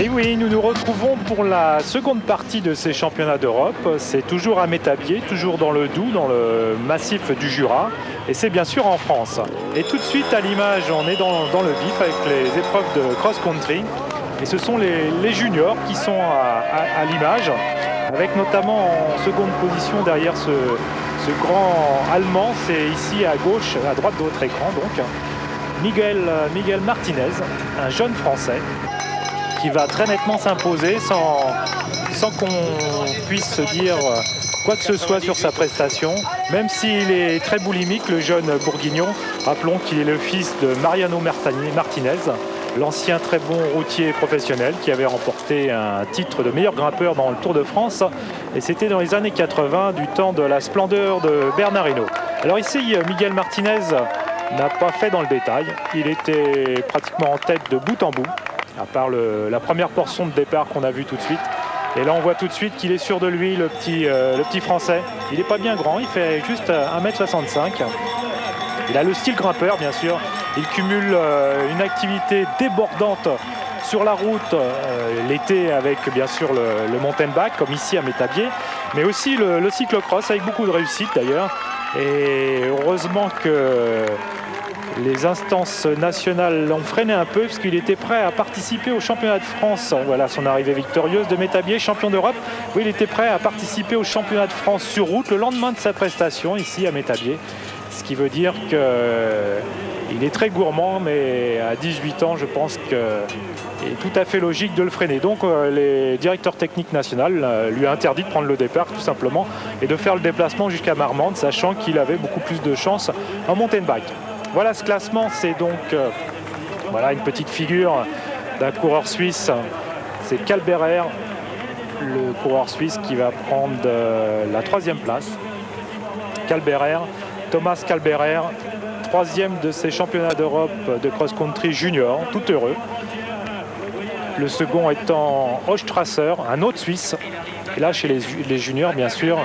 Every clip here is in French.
Et oui, nous nous retrouvons pour la seconde partie de ces championnats d'Europe. C'est toujours à Métabier, toujours dans le Doubs, dans le massif du Jura. Et c'est bien sûr en France. Et tout de suite à l'image, on est dans le vif avec les épreuves de cross-country. Et ce sont les juniors qui sont à l'image, avec notamment en seconde position derrière ce grand Allemand. C'est ici à gauche, à droite de votre écran donc, Miguel Martinez, un jeune Français, qui va très nettement s'imposer sans qu'on puisse se dire quoi que ce soit sur sa prestation, même s'il est très boulimique, le jeune bourguignon. Rappelons qu'il est le fils de Mariano Martinez, l'ancien très bon routier professionnel qui avait remporté un titre de meilleur grimpeur dans le Tour de France, et c'était dans les années 80, du temps de la splendeur de Bernard Hinault. Alors ici, Miguel Martinez n'a pas fait dans le détail, il était pratiquement en tête de bout en bout, à part la première portion de départ qu'on a vue tout de suite. Et là on voit tout de suite qu'il est sûr de lui, le petit Français. Il n'est pas bien grand, il fait juste 1m65. Il a le style grimpeur bien sûr. Il cumule une activité débordante sur la route l'été avec bien sûr le mountain bike comme ici à Métabier, mais aussi le cyclocross avec beaucoup de réussite d'ailleurs. Et heureusement que les instances nationales l'ont freiné un peu parce qu'il était prêt à participer au championnat de France. Voilà son arrivée victorieuse de Métabier, champion d'Europe. Oui, il était prêt à participer au championnat de France sur route le lendemain de sa prestation ici à Métabier. Ce qui veut dire qu'il est très gourmand, mais à 18 ans, je pense qu'il est tout à fait logique de le freiner. Donc les directeurs techniques nationaux lui ont interdit de prendre le départ tout simplement et de faire le déplacement jusqu'à Marmande, sachant qu'il avait beaucoup plus de chance en mountain bike. Voilà ce classement, c'est donc voilà une petite figure d'un coureur suisse, c'est Calberer, le coureur suisse qui va prendre la 3e place. Calberer, Thomas Calberer, 3e de ces championnats d'Europe de cross-country junior, tout heureux. Le second étant Ostrasser, un autre Suisse. Et là, chez les juniors, bien sûr,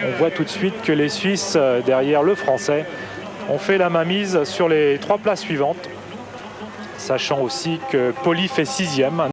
on voit tout de suite que les Suisses, derrière le Français, ont fait la mainmise sur les 3 places suivantes, sachant aussi que Poli fait 6e.